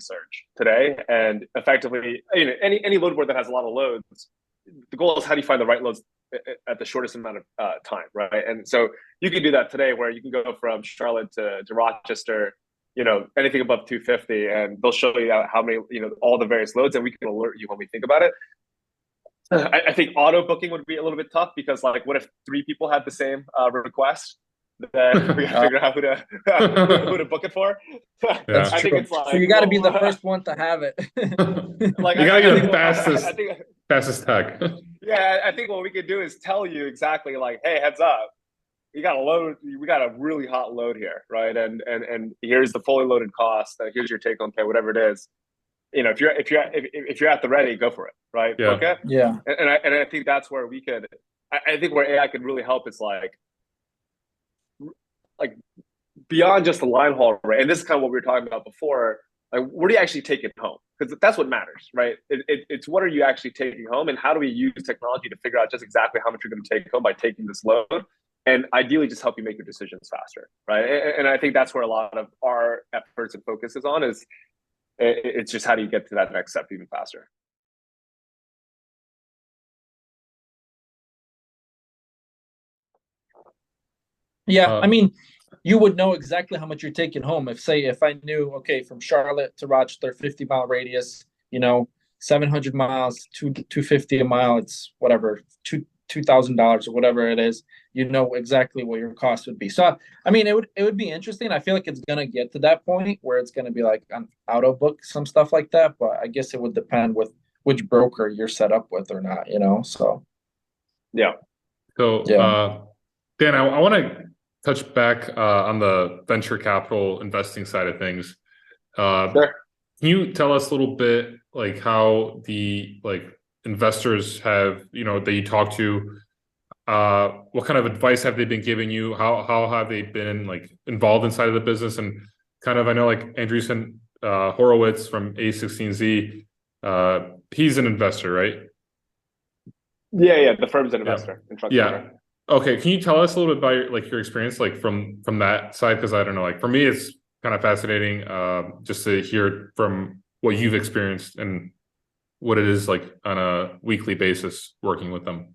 surge today, and effectively, any load board that has a lot of loads, the goal is how do you find the right loads at the shortest amount of time, right? And so you can do that today, where you can go from Charlotte to Rochester, anything above 250, and they'll show you how many, all the various loads, and we can alert you when we think about it. I think auto booking would be a little bit tough because, like, what if 3 people had the same request? Then we gotta figure out who to book it for. That's I think it's like, so you got to be the first one to have it. Like you gotta get the fastest tech. Yeah, I think what we could do is tell you exactly, like, hey, heads up, we got a really hot load here, right? And here's the fully loaded cost. Here's your take home pay, whatever it is. If you're at the ready, go for it, right? Yeah. Okay. Yeah. And I think that's where we could. I think where AI could really help is like beyond just the line haul rate, and this is kind of what we were talking about before. Like, where do you actually take it home? Because that's what matters, right? It's what are you actually taking home, and how do we use technology to figure out just exactly how much you're going to take home by taking this load, and ideally just help you make your decisions faster, right? And I think that's where a lot of our efforts and focus is on. It's just how do you get to that next step even faster? Yeah, I mean, you would know exactly how much you're taking home if I knew, okay, from Charlotte to Rochester, 50-mile radius, 700 miles, 250 a mile, it's whatever, $2,000 or whatever it is. you know exactly what your cost would be. So I mean, it would be interesting. I feel like it's gonna get to that point where it's gonna be like an auto book, some stuff like that. But I guess it would depend with which broker you're set up with or not, you know. So Yeah. So, yeah. Dan, I want to touch back on the venture capital investing side of things. Sure. Can you tell us a little bit like how the investors have, that you talk to, what kind of advice have they been giving you? How have they been like involved inside of the business? And kind of, I know like Andreessen Horowitz from A16Z, he's an investor, right? Yeah, the firm's an investor in TruckSmarter. Yeah. Okay. Can you tell us a little bit about your experience, like from that side? Because I don't know, like for me, it's kind of fascinating, just to hear from what you've experienced and what it is like on a weekly basis working with them.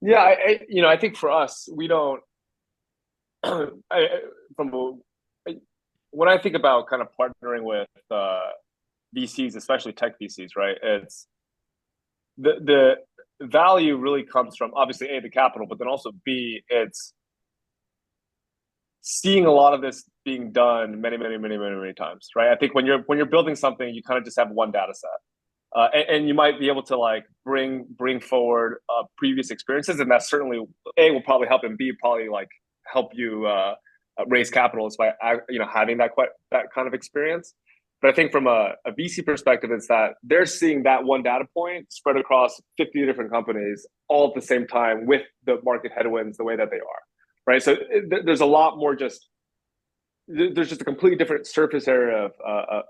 Yeah, I think for us, we don't. When I think about kind of partnering with VCs, especially tech VCs, right? It's the value really comes from obviously A, the capital, but then also B, it's seeing a lot of this being done many times, right? I think when you're building something, you kind of just have one data set, and you might be able to like bring forward previous experiences, and that certainly A will probably help, and B probably like help you raise capital by having that kind of experience. But I think from a VC perspective, it's that they're seeing that one data point spread across 50 different companies all at the same time with the market headwinds the way that they are, right? So there's a lot more there's just a completely different surface area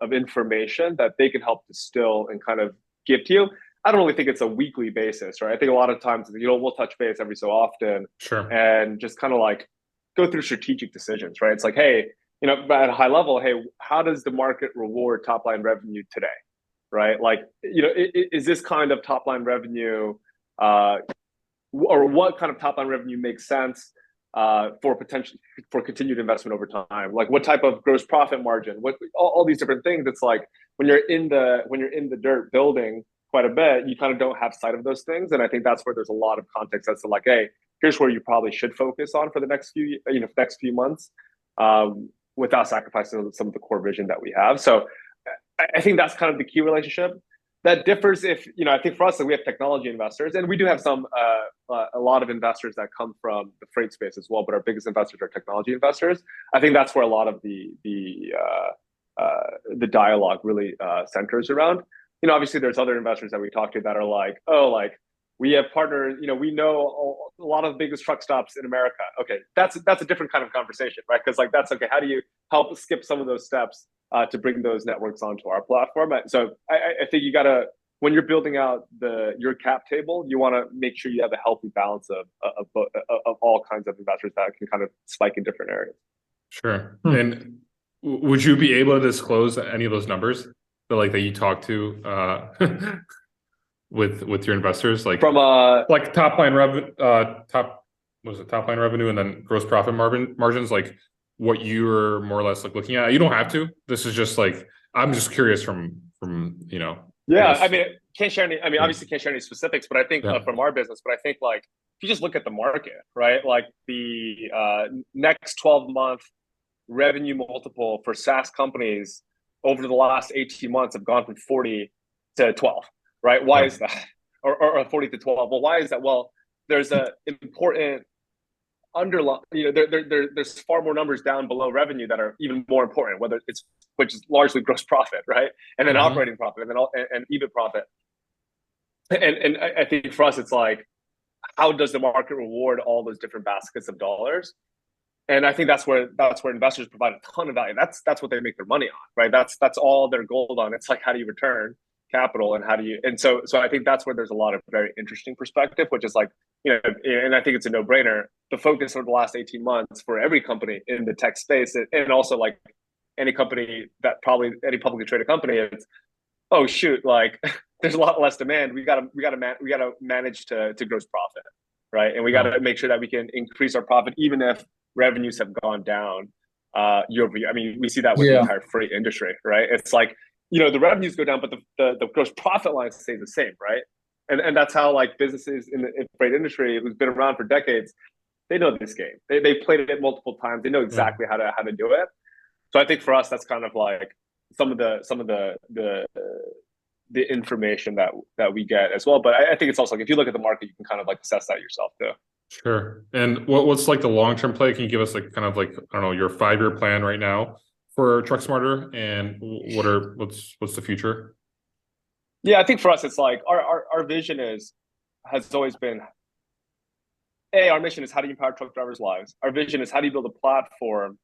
of information that they can help distill and kind of give to you. I don't really think it's a weekly basis, right? I think a lot of times, we'll touch base every so often, Sure, and just kind of like go through strategic decisions, right? It's like, hey, at a high level, hey, how does the market reward top line revenue today, right? Like, is this kind of top line revenue, or what kind of top line revenue makes sense for continued investment over time? Like, what type of gross profit margin? What all these different things. It's like when you're in the dirt building quite a bit, you kind of don't have sight of those things, and I think that's where there's a lot of context as to like, hey, here's where you probably should focus on for the next few months. Without sacrificing some of the core vision that we have. So I think that's kind of the key relationship. That differs if, I think for us, we have technology investors, and we do have a lot of investors that come from the freight space as well, but our biggest investors are technology investors. I think that's where a lot of the dialogue really centers around. Obviously there's other investors that we talk to that are like, oh, like, we have partners, we know a lot of the biggest truck stops in America. Okay, that's a different kind of conversation, right? Because like that's okay. How do you help skip some of those steps to bring those networks onto our platform? So I think you gotta, when you're building out your cap table, you want to make sure you have a healthy balance of all kinds of investors that can kind of spike in different areas. Sure. And would you be able to disclose any of those numbers that you talk to? With your investors, like from like top line revenue, top line revenue, and then gross profit margins, like what you're more or less like looking at. You don't have to. This is just like, I'm just curious from Yeah, I mean, can't share any. I mean, obviously can't share any specifics, but I think from our business. But I think like if you just look at the market, right? Like the next 12-month revenue multiple for SaaS companies over the last 18 months have gone from 40 to 12. Right? Why is that? Or 40 to 12? Well, why is that? Well, there's a important underlying, there's far more numbers down below revenue that are even more important, which is largely gross profit, right? And then operating profit, and then and EBIT profit. And I think for us, it's like, how does the market reward all those different baskets of dollars? And I think that's where investors provide a ton of value. That's what they make their money on, right? That's all their gold on. It's like, how do you return capital, and how do you, and so I think that's where there's a lot of very interesting perspective, which is like, and I think it's a no-brainer. The focus over the last 18 months for every company in the tech space, and also like any company any publicly traded company, is, oh shoot, like there's a lot less demand. We gotta manage to gross profit, right? And we gotta make sure that we can increase our profit even if revenues have gone down year over year. I mean, we see that with the entire freight industry, right? It's like, the revenues go down, but the gross profit line stays the same, right? And that's how like businesses in the freight industry, who's been around for decades, they know this game. They played it multiple times. They know exactly how to do it. So I think for us, that's kind of like some of the information that we get as well. But I think it's also like if you look at the market, you can kind of like assess that yourself too. Sure. And what's like the long-term play? Can you give us like kind of like, I don't know, your 5-year plan right now for TruckSmarter, and what's the future? Yeah, I think for us, it's like our vision has always been, our mission is how do you empower truck drivers' lives? Our vision is how do you build a platform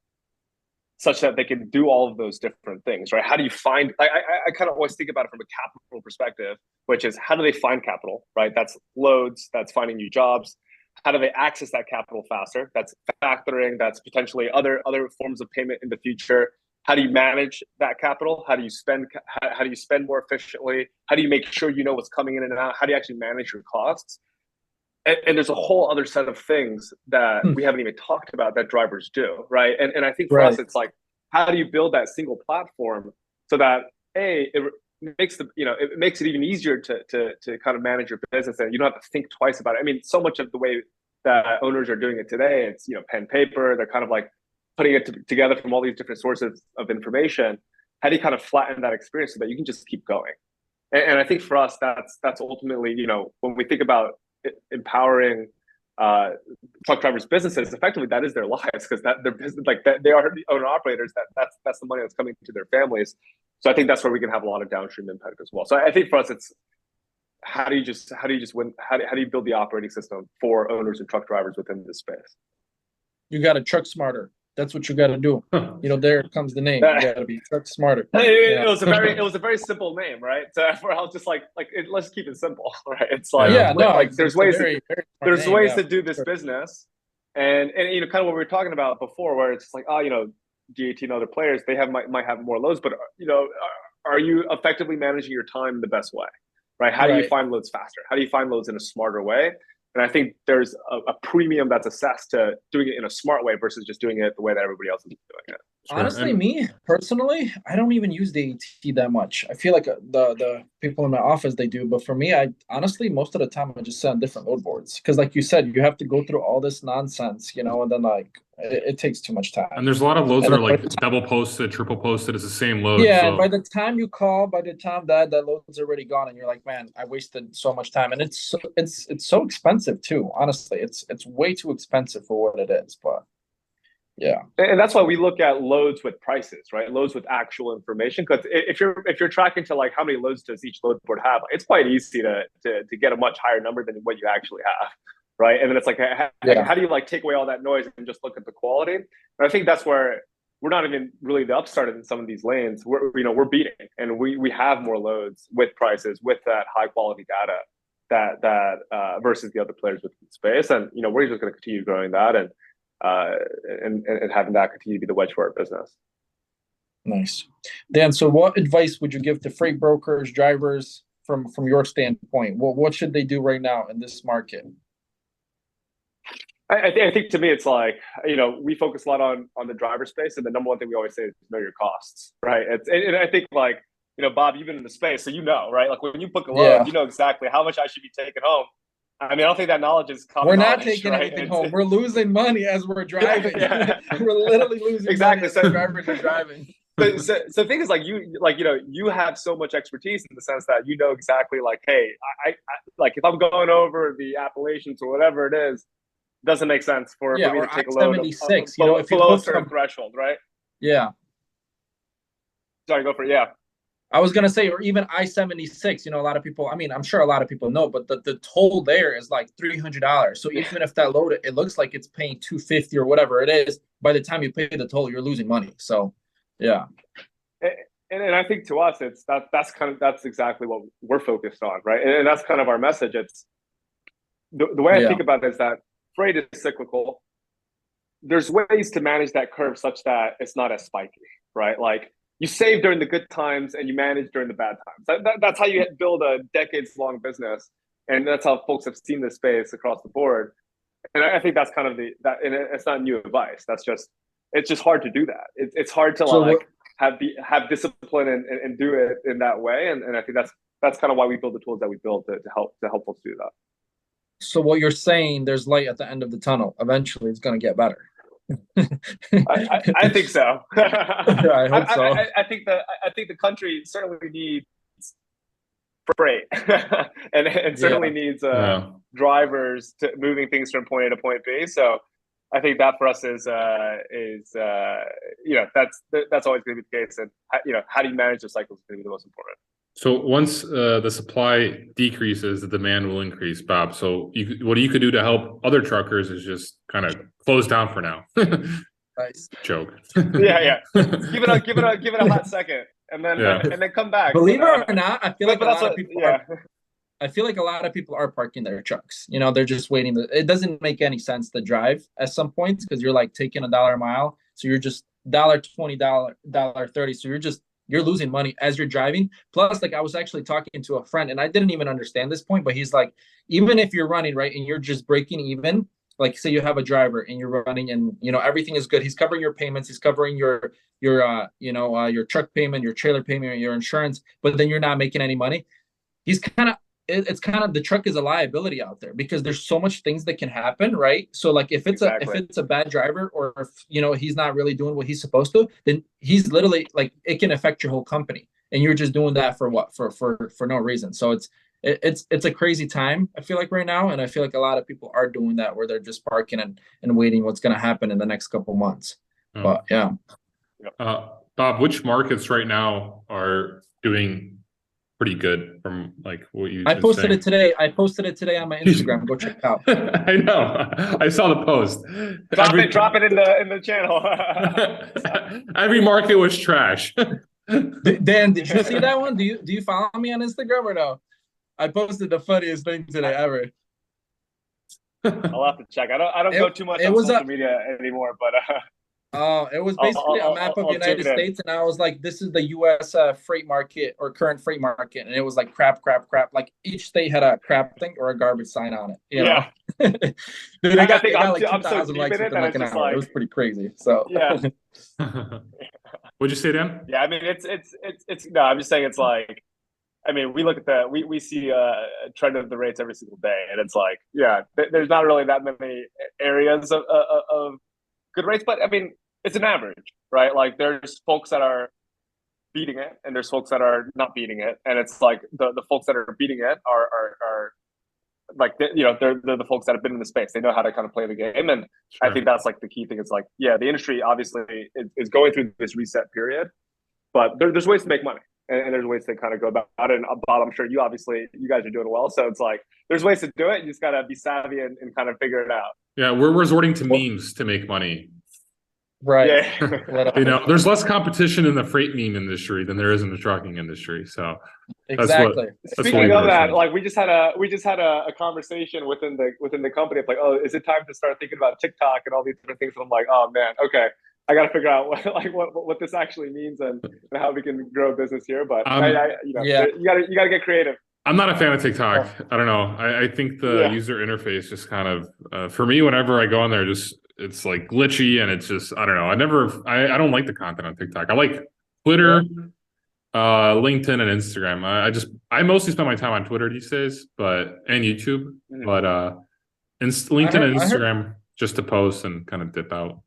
such that they can do all of those different things, right? How do you find, I kind of always think about it from a capital perspective, which is how do they find capital, right? That's loads, that's finding new jobs. How do they access that capital faster? That's factoring, that's potentially other forms of payment in the future. How do you manage that capital? How do you spend more efficiently? How do you make sure you know what's coming in and out? How do you actually manage your costs? And there's a whole other set of things that we haven't even talked about that drivers do, right? And I think for us, it's like, how do you build that single platform so that it makes it even easier to kind of manage your business, and you don't have to think twice about it. I mean, so much of the way that owners are doing it today, it's pen paper. They're kind of like putting it together from all these different sources of information. How do you kind of flatten that experience so that you can just keep going? And I think for us, that's ultimately, when we think about empowering truck drivers' businesses, effectively that is their lives, because that their business, like that, they are the owner operators. That's the money that's coming to their families. So I think that's where we can have a lot of downstream impact as well. So I think for us, it's how do you win? How do you build the operating system for owners and truck drivers within this space? You got to TruckSmarter. That's what you got to do. There comes the name. You got to be TruckSmarter. It was a very simple name, right? So I was just like let's keep it simple, right? It's like there's ways to do this business, and kind of what we were talking about before, where it's like DAT and other players, they might have more loads, but are you effectively managing your time the best way, right? How do you find loads faster? How do you find loads in a smarter way? And I think there's a premium that's assessed to doing it in a smart way versus just doing it the way that everybody else is doing it. Sure. Honestly, me personally, I don't even use the AT that much. I feel like the people in my office, they do. But for me, I honestly, most of the time, I just sit on different load boards. Because like you said, you have to go through all this nonsense, and then it takes too much time. And there's a lot of loads that are like double posted, triple posted. It's the same load. Yeah, so. By the time you call, by the time that load's already gone, and you're like, man, I wasted so much time. And it's so expensive too. Honestly, it's way too expensive for what it is. But yeah, and that's why we look at loads with prices, right? Loads with actual information. Because if you're tracking to like how many loads does each load board have, it's quite easy to get a much higher number than what you actually have, right? And then it's like, how do you take away all that noise and just look at the quality? And I think that's where we're not even really the upstart in some of these lanes. We're beating, and we have more loads with prices with that high quality data that versus the other players within the space. And we're just going to continue growing that and having that continue to be the wedge for our business. Nice. Dan, so what advice would you give to freight brokers, drivers from your standpoint? What should they do right now in this market? I think to me, it's like, we focus a lot on the driver space, and the number one thing we always say is know your costs, right? And I think Bob, you've been in the space, so right? Like when you book a load, you know exactly how much I should be taking home. I mean, I don't think that knowledge is common. We're not taking anything home. We're losing money as we're driving. We're literally losing money as the drivers are driving. So the thing is, you have so much expertise in the sense that you know exactly, hey, I if I'm going over the Appalachians or whatever it is, doesn't make sense for me to take a load I-76, if below a certain threshold, right? Yeah. Sorry, go for it. Yeah. I was going to say, or even I-76, a lot of people, I mean, I'm sure a lot of people know, but the toll there is like $300. So even if that load, it looks like it's paying $250 or whatever it is, by the time you pay the toll, you're losing money. So, yeah. And I think to us, that's exactly what we're focused on, right? And that's kind of our message. It's the way I think about it is that freight is cyclical. There's ways to manage that curve such that it's not as spiky, right? Like you save during the good times and you manage during the bad times. That's how you build a decades-long business, and that's how folks have seen this space across the board. And I think that's kind of and it's not new advice. It's just hard to do that. It's hard to have discipline and do it in that way. And I think that's kind of why we build the tools that we build to help folks do that. So what you're saying, there's light at the end of the tunnel. Eventually, it's going to get better. I think so. I hope so. I think the country certainly needs freight, and certainly needs drivers to moving things from point A to point B. So I think that for us is that's always going to be the case. And how do you manage the cycle is going to be the most important. So once the supply decreases, the demand will increase, Bob. So what you could do to help other truckers is just kind of close down for now. Nice joke. Yeah. Give it a hot second, and then come back. Believe it or not, I feel like a lot of people. Yeah. I feel like a lot of people are parking their trucks. They're just waiting. It doesn't make any sense to drive at some points because you're like taking $1 a mile, so you're just $1.20, $1.30. So you're losing money as you're driving. Plus, like I was actually talking to a friend, and I didn't even understand this point, but he's like, even if you're running right and you're just breaking even, like say you have a driver and you're running and everything is good, he's covering your payments, he's covering your truck payment, your trailer payment, your insurance, but then you're not making any money. It's kind of the truck is a liability out there because there's so much things that can happen, right? So like if it's a bad driver, or if he's not really doing what he's supposed to, then he's literally like it can affect your whole company, and you're just doing that for what? For no reason. So it's a crazy time, I feel like, right now, and I feel like a lot of people are doing that where they're just parking and waiting what's going to happen in the next couple months. But yeah. Bob, which markets right now are doing pretty good from like what you posted it today. I posted it today on my Instagram. Go check it out. I know. I saw the post. Drop it in the channel. Every market was trash. Dan, did you see that one? Do you follow me on Instagram or no? I posted the funniest thing today ever. I'll have to check. I don't go too much on social media anymore, but it was basically a map of the United States, and I was like, this is the U.S. Freight market or current freight market, and it was like crap. Like each state had a crap thing or a garbage sign on it. Yeah. Dude, I got like 2,000 likes within like an hour. It was pretty crazy. So yeah. What'd you say, Dan? Yeah, I mean it's no, I'm just saying it's like, I mean, we look at we see a trend of the rates every single day, and it's like, there's not really that many areas of good rates, but I mean, it's an average, right? Like there's folks that are beating it, and there's folks that are not beating it, and it's like the folks that are beating it are like they're the folks that have been in the space. They know how to kind of play the game, and sure. I think that's like the key thing. It's like, the industry obviously is going through this reset period, but there's ways to make money. And there's ways to kind of go about it. And Bob, I'm sure you guys are doing well. So it's like, there's ways to do it. You just got to be savvy and kind of figure it out. Yeah, we're resorting to memes to make money. Right. Yeah. There's less competition in the freight meme industry than there is in the trucking industry. So exactly. Speaking of that, like we just had a conversation within the company of like, oh, is it time to start thinking about TickTock and all these different things? And I'm like, oh man, okay. I got to figure out what this actually means and how we can grow a business here. But you got to get creative. I'm not a fan of TikTok. I don't know. I think the user interface just kind of for me, whenever I go on there, it's like glitchy, and it's just, I don't know. I don't like the content on TikTok. I like Twitter, LinkedIn, and Instagram. I mostly spend my time on Twitter these days, and YouTube. Mm-hmm. But LinkedIn and Instagram just to post and kind of dip out.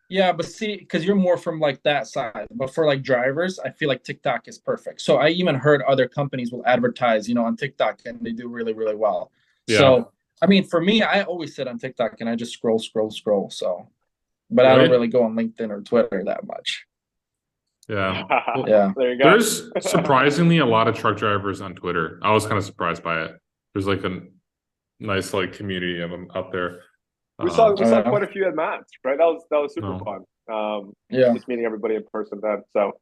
Yeah, but see, because you're more from like that side, but for like drivers, I feel like TikTok is perfect. So I even heard other companies will advertise, on TikTok, and they do really, really well. Yeah. So, I mean, for me, I always sit on TikTok and I just scroll. So, but I don't really go on LinkedIn or Twitter that much. Yeah. Yeah. There you go. There's surprisingly a lot of truck drivers on Twitter. I was kind of surprised by it. There's like a nice like community of them out there. We saw quite a few at Matt's, right? That was super fun. Just meeting everybody in person then. So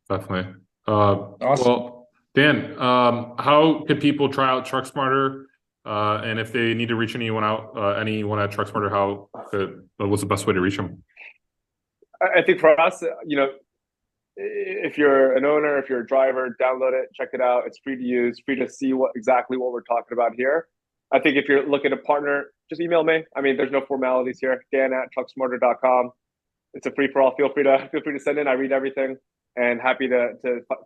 definitely. Awesome. Well, Dan, how could people try out TruckSmarter? And if they need to reach anyone at TruckSmarter, what's the best way to reach them? I think for us, if you're an owner, if you're a driver, download it, check it out. It's free to use, free to see exactly what we're talking about here. I think if you're looking to partner, just email me. I mean, there's no formalities here. Dan@trucksmarter.com. It's a free for all. Feel free to send in. I read everything, and happy to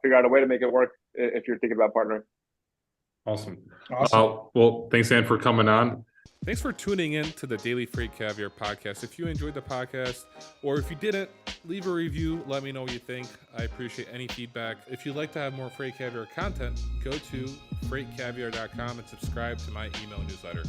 figure out a way to make it work if you're thinking about partnering. Awesome. Well, thanks, Dan, for coming on. Thanks for tuning in to the Daily Freight Caviar Podcast. If you enjoyed the podcast, or if you didn't, leave a review. Let me know what you think. I appreciate any feedback. If you'd like to have more Freight Caviar content, go to freightcaviar.com and subscribe to my email newsletter.